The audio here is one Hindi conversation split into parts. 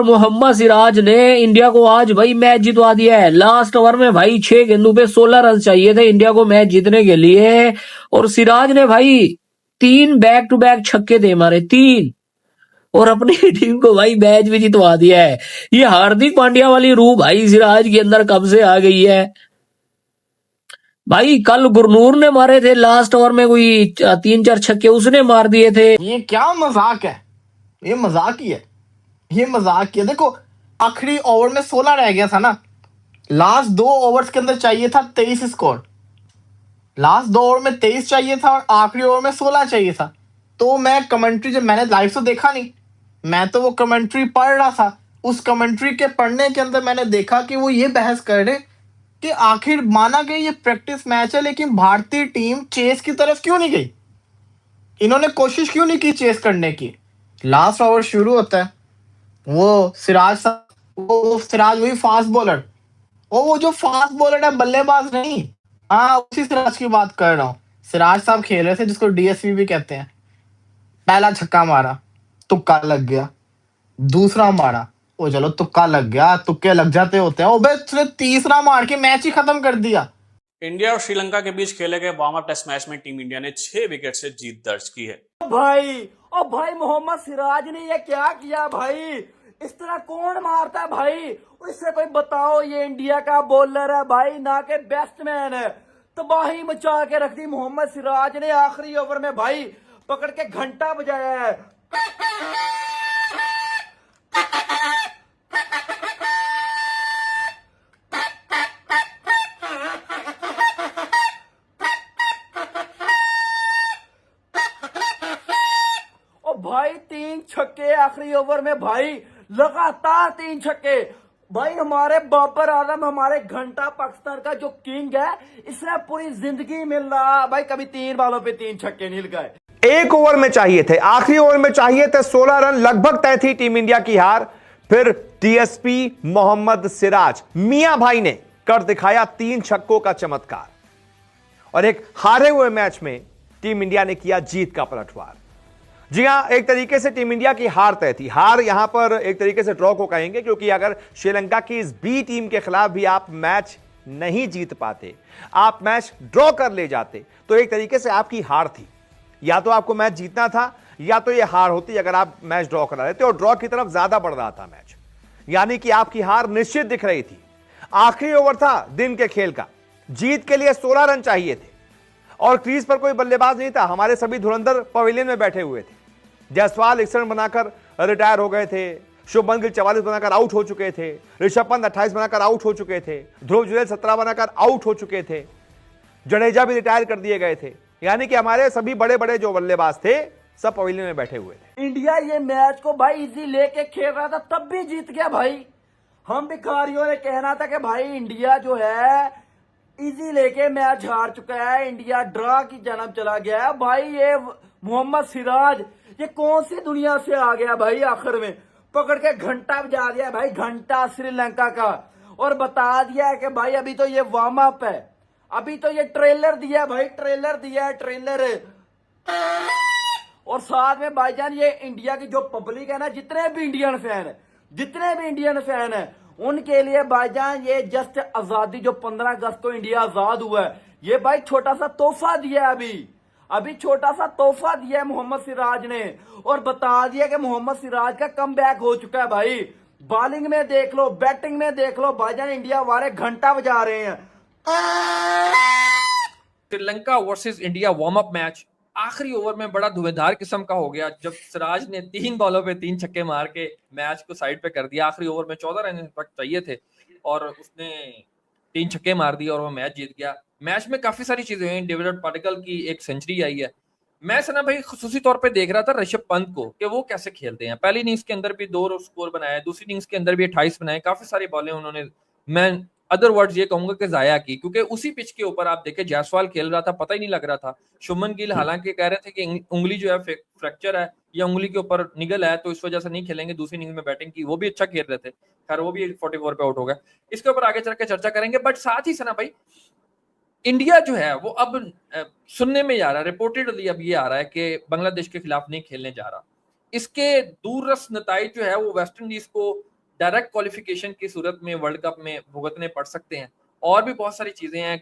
मोहम्मद सिराज ने इंडिया को आज भाई मैच जितवा दिया है। लास्ट ओवर में भाई 6 गेंदों पे 16 रन चाहिए थे इंडिया को मैच जीतने के लिए, और सिराज ने भाई 3 बैक टू बैक छक्के दे मारे, 3, और अपनी टीम को भाई मैच भी जितवा दिया है। ये हार्दिक पांड्या वाली रूह भाई सिराज के अंदर कब से आ गई है भाई। कल गुरनूर ने मारे थे लास्ट ओवर में कोई 3-4 छक्के उसने मार दिए थे। ये क्या मजाक है, ये मजाक ही है, ये मजाक ही है। देखो आखिरी ओवर में 16 रह गया था ना, लास्ट 2 ओवर्स के अंदर चाहिए था 23 स्कोर, लास्ट 2 ओवर में 23 चाहिए था और आखिरी ओवर में 16 चाहिए था। तो मैं कमेंट्री, जब मैंने लाइव तो देखा नहीं, मैं तो वो कमेंट्री पढ़ रहा था। उस कमेंट्री के पढ़ने के अंदर मैंने देखा कि वो ये बहस कर रहे कि आखिर माना गया ये प्रैक्टिस मैच है, लेकिन भारतीय टीम चेस की तरफ क्यों नहीं गई, इन्होंने कोशिश क्यों नहीं की चेस करने की। लास्ट ओवर शुरू होता है, वो सिराज वो सिराज वही फास्ट बॉलर, वो जो फास्ट बॉलर है, बल्लेबाज नहीं, हाँ उसी सिराज की बात कर रहा हूँ। सिराज साहब खेल रहे थे, जिसको डीएसपी भी कहते हैं। पहला छक्का मारा, तुक्का लग गया, दूसरा मारा, वो चलो तुक्का लग गया, तुक्के लग जाते होते हैं, उसने तीसरा मार के मैच ही खत्म कर दिया। इंडिया और श्रीलंका के बीच खेले गए वार्म अप टेस्ट मैच में टीम इंडिया ने 6 विकेट से जीत दर्ज की है। भाई मोहम्मद सिराज ने ये क्या किया भाई, इस तरह कौन मारता है भाई, इससे कोई बताओ। ये इंडिया का बॉलर है भाई, ना के बैट्समैन है। तबाही मचा के रख दी मोहम्मद सिराज ने आखिरी ओवर में भाई, पकड़ के घंटा बजाया है। भाई 3 छक्के आखिरी ओवर में भाई, लगातार 3 छक्के भाई। हमारे बाबर आजम, हमारे घंटा पाकिस्तान का जो किंग है, इसने पूरी जिंदगी मिल रहा भाई, कभी 3 बालों पे 3 छक्के नहीं लगाए। एक ओवर में चाहिए थे, आखिरी ओवर में चाहिए थे 16 रन, लगभग तय थी टीम इंडिया की हार। फिर डीएसपी मोहम्मद सिराज मियां भाई ने कर दिखाया 3 छक्कों का चमत्कार, और एक हारे हुए मैच में टीम इंडिया ने किया जीत का पलटवार। जी हां, एक तरीके से टीम इंडिया की हार तय थी। हार यहां पर एक तरीके से ड्रॉ को कहेंगे, क्योंकि अगर श्रीलंका की इस बी टीम के खिलाफ भी आप मैच नहीं जीत पाते, आप मैच ड्रॉ कर ले जाते, तो एक तरीके से आपकी हार थी। या तो आपको मैच जीतना था, या तो यह हार होती अगर आप मैच ड्रॉ करा लेते, और ड्रॉ की तरफ ज्यादा बढ़ रहा था मैच, यानी कि आपकी हार निश्चित दिख रही थी। आखिरी ओवर था दिन के खेल का, जीत के लिए 16 रन चाहिए थे, और क्रीज पर कोई बल्लेबाज नहीं था। हमारे सभी धुरंधर पवेलियन में बैठे हुए थे। जायसवाल 61 बनाकर रिटायर हो गए थे, शुभमन गिल 44 बनाकर आउट हो चुके थे, ऋषभ पंत 28 बनाकर आउट हो चुके थे, ध्रुव जुरेल 17 बनाकर आउट हो चुके थे, जडेजा भी रिटायर कर दिए गए थे। यानी कि हमारे सभी बड़े बड़े जो बल्लेबाज थे, सब पवेलियन में बैठे हुए थे। इंडिया ये मैच को भाई इजी लेके खेल रहा था, तब भी जीत गया भाई। हम भिखारियों ने कहना था कि भाई इंडिया जो है इजी लेके मैच हार चुका है, इंडिया ड्रा की जन्म चला गया है। भाई ये मोहम्मद सिराज ये कौन सी दुनिया से आ गया भाई, आखिर में पकड़ के घंटा बजा दिया भाई, घंटा श्रीलंका का, और बता दिया है कि भाई अभी तो ये वार्म अप है, अभी तो ये ट्रेलर दिया भाई, ट्रेलर दिया है, ट्रेलर। और साथ में भाईजान ये इंडिया की जो पब्लिक है ना, जितने भी इंडियन फैन है, उनके लिए भाईजान ये जस्ट आजादी, जो 15 अगस्त को इंडिया आजाद हुआ है, ये भाई छोटा सा तोहफा दिया है। अभी छोटा सा तोहफा दिया है मोहम्मद सिराज ने, और बता दिया कि मोहम्मद सिराज का कमबैक हो चुका है भाई। बॉलिंग में देख लो, बैटिंग में देख लो, भाईजान इंडिया वाले घंटा बजा रहे हैं। Sri Lanka versus India warm up match आखिरी ओवर में बड़ा धुएंधार किस्म का हो गया, जब सिराज ने 3 बॉलों पे 3 छक्के मार के मैच को साइड पे कर दिया। आखिरी ओवर में 14 रन तक चाहिए थे, और उसने 3 छक्के मार दिए और वो मैच जीत गया। मैच में काफी सारी चीजें हुई। डेविड पाटिकल की एक सेंचुरी आई है। मैं सना भाई खुसूसी तौर पे देख रहा था ऋषभ पंत को कि वो कैसे खेलते हैं। पहली इनिंग्स के अंदर भी 2 स्कोर बनाया, दूसरी इनिंग्स के अंदर भी 28 बनाए, काफी सारी बॉलें उन्होंने, मैं अदर वर्ड्स ये कहूंगा कि जाया की, क्योंकि उसी पिच के ऊपर आप देखें जायसवाल खेल रहा था, पता ही नहीं लग रहा था। शुभमन गिल हालांकि कह रहे थे कि उंगली जो है फ्रैक्चर है या उंगली के ऊपर निगल है, तो इस वजह से नहीं खेलेंगे। दूसरी इनिंग्स में बैटिंग की, वो भी अच्छा खेल रहे थे, खैर वो भी 44 पे आउट हो गया। इसके ऊपर आगे चल के चर्चा करेंगे। बट साथ ही सना भाई इंडिया जो है वो अब सुनने में आ रहा है, रिपोर्टेडली अब ये आ रहा है कि बांग्लादेश के खिलाफ नहीं खेलने जा रहा। इसके दूररस नताइज जो है वो वेस्ट इंडीज को डायरेक्ट क्वालिफिकेशन की सूरत में वर्ल्ड कप में भुगतने पड़ सकते हैं। और भी बहुत सारी चीजें हैं,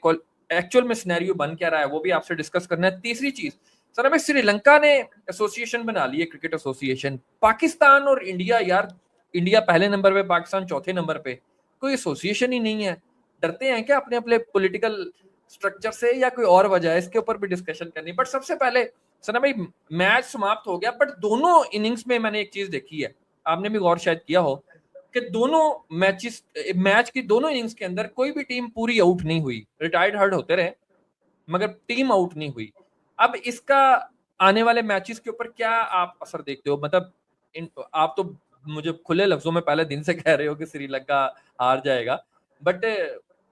एक्चुअल में सिनेरियो बन क्या रहा है वो भी आपसे डिस्कस करना है। तीसरी चीज सर, हमें श्रीलंका ने एसोसिएशन बना ली है, क्रिकेट एसोसिएशन। पाकिस्तान और इंडिया, यार इंडिया पहले नंबर पे, पाकिस्तान चौथे नंबर पे, कोई एसोसिएशन ही नहीं है। डरते हैं क्या अपने अपने पॉलिटिकल स्ट्रक्चर से, या कोई और वजह है? इसके ऊपर भी डिस्कशन करनी। बट सबसे पहले सना भाई, मैच समाप्त हो गया, बट दोनों इनिंग्स में मैंने एक चीज देखी है, आपने भी गौर शायद किया हो, कि दोनों मैच की दोनों इनिंग्स के अंदर कोई भी टीम पूरी आउट नहीं हुई। रिटायर्ड हर्ड होते रहे मगर टीम आउट नहीं हुई। अब इसका आने वाले मैचेस के ऊपर क्या आप असर देखते हो? मतलब आप तो मुझे खुले लफ्जों में पहले दिन से कह रहे हो कि श्रीलंका हार जाएगा, बट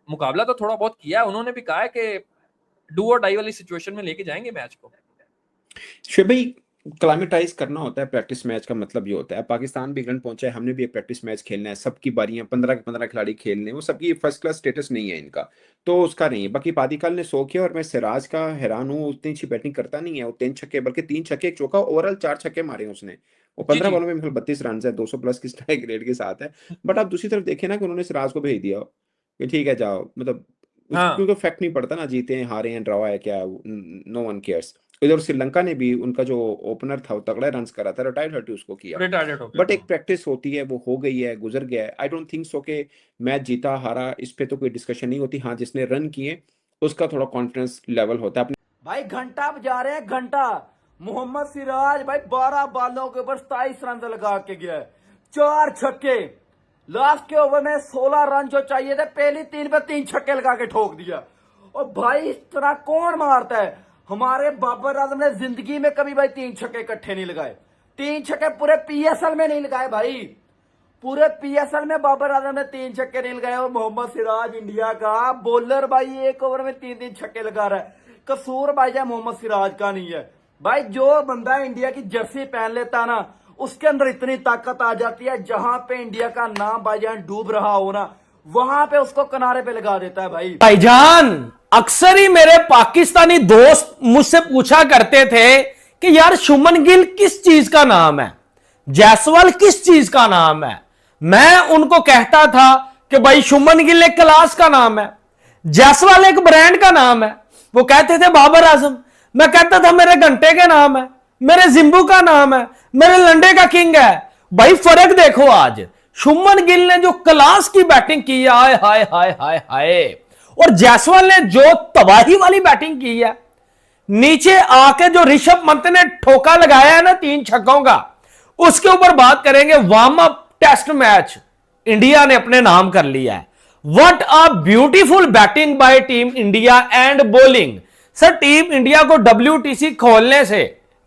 मुकाबला तो थोड़ा बहुत किया है। उन्होंने भी कहा है कि डू और डाई वाली सिचुएशन में लेके जाएंगे मैच को। शुभ भाई, क्लाइमेटाइज करना होता है प्रैक्टिस मैच का, मतलब ये होता है। पाकिस्तान भी इंग्लैंड पहुंचा है, हमने भी एक प्रैक्टिस मैच खेलना है, सबकी बारियां 15 के 15 खिलाड़ी खेलने, वो सबकी फर्स्ट क्लास स्टेटस नहीं है इनका, तो उसका नहीं है। बाकी पादिकाल ने 100 किया और मैं सिराज का हैरान हूँ, उतनी अच्छी बैटिंग करता नहीं है वो। 3 छक्के, बल्कि 3 छक्के 1 चौका, ओवरऑल 4 छक्के मारे उसने। वो 15 बॉलों में मतलब 32 रन है, 200 प्लस की स्ट्राइक रेट के साथ है। बट आप दूसरी तरफ देखें ना कि उन्होंने सिराज को भेज दिया कि ठीक है जाओ, मतलब क्योंकि फैक्ट नहीं पड़ता ना, जीते हैं हारे हैं ड्रॉ है क्या, नो वन केयर्स। इधर श्रीलंका ने भी, उनका जो ओपनर था वो तगड़ा रन करा था, रिटायर्ड हर्टी उसको किया, बट एक प्रैक्टिस होती है, वो हो गई है, गुजर गया है। आई डोंट थिंक सो के मैच जीता हारा इस पे तो कोई डिस्कशन नहीं होती। हाँ, जिसने रन किए उसका थोड़ा कॉन्फिडेंस लेवल होता है। भाई घंटा बजा रहे हैं, घंटा। मोहम्मद सिराज भाई 12 बालों के ऊपर 27 रन लगा के गया, 4 छक्के। लास्ट के ओवर में 16 रन जो चाहिए थे, पहली 3 पे 3 छक्के लगा के ठोक दिया। और भाई इस तरह कौन मारता है? हमारे बाबर आजम ने जिंदगी में कभी भाई 3 छक्के इकट्ठे नहीं लगाए। 3 छक्के पूरे पीएसएल में नहीं लगाए भाई, पूरे पीएसएल में बाबर आजम ने 3 छक्के नहीं लगाए। और मोहम्मद सिराज इंडिया का बॉलर भाई 1 ओवर में 3-3 छक्के लगा रहा है। कसूर भाई जाए मोहम्मद सिराज का नहीं है भाई, जो बंदा इंडिया की जर्सी पहन लेता ना, उसके अंदर इतनी ताकत आ जाती है, जहां पे इंडिया का नाम भाईजान डूब रहा हो ना, वहां पे उसको किनारे पे लगा देता है भाई। भाईजान अक्सर ही मेरे पाकिस्तानी दोस्त मुझसे पूछा करते थे कि यार शुभमन गिल किस चीज का नाम है, जायसवाल किस चीज का नाम है। मैं उनको कहता था कि भाई शुभमन गिल एक क्लास का नाम है, जायसवाल एक ब्रांड का नाम है। वो कहते थे बाबर आजम, मैं कहता था मेरे घंटे के नाम है, मेरे जिम्बू का नाम है, मेरे लंडे का किंग है। भाई फर्क देखो, आज शुभमन गिल ने जो क्लास की बैटिंग की है, हाय हाय हाय हाय हाय, और जायसवाल ने जो तबाही वाली बैटिंग की है, नीचे आके जो ऋषभ पंत ने ठोका लगाया है ना 3 छक्कों का, उसके ऊपर बात करेंगे। Warm up test match India ने अपने नाम कर लिया है। What a beautiful batting by team India and bowling. Sir team India को WTC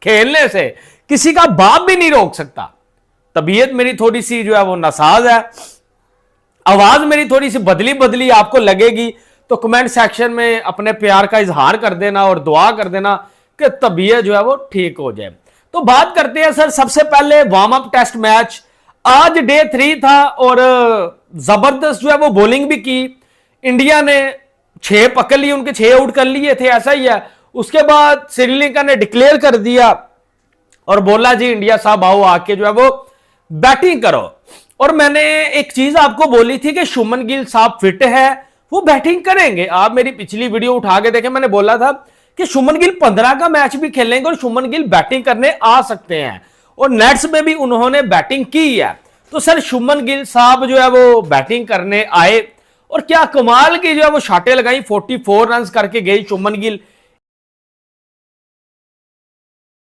खेलने से किसी का बाप भी नहीं रोक सकता। तबीयत मेरी थोड़ी सी जो है वो नासाज है, आवाज मेरी थोड़ी सी बदली आपको लगेगी तो कमेंट सेक्शन में अपने प्यार का इजहार कर देना और दुआ कर देना कि तबीयत जो है वो ठीक हो जाए। तो बात करते हैं सर, सबसे पहले वार्म अप टेस्ट मैच आज डे 3 था और जबरदस्त जो है वो बॉलिंग भी की। इंडिया ने 6 पकड़ लिए, उनके 6 आउट कर लिए थे, ऐसा ही है। उसके बाद श्रीलंका ने डिक्लेयर कर दिया और बोला जी इंडिया साहब आओ आके जो है वो बैटिंग करो। और मैंने एक चीज आपको बोली थी कि शुभमन गिल साहब फिट है, वो बैटिंग करेंगे। आप मेरी पिछली वीडियो उठा के देखें, मैंने बोला था कि शुभमन गिल 15 का मैच भी खेलेंगे और शुभमन गिल बैटिंग करने आ सकते हैं, और नेट्स में भी उन्होंने बैटिंग की है। तो सर शुभमन गिल साहब जो है वो बैटिंग करने आए और क्या कमाल की जो है वो शाटें लगाई, 44 रन करके गई शुभमन गिल।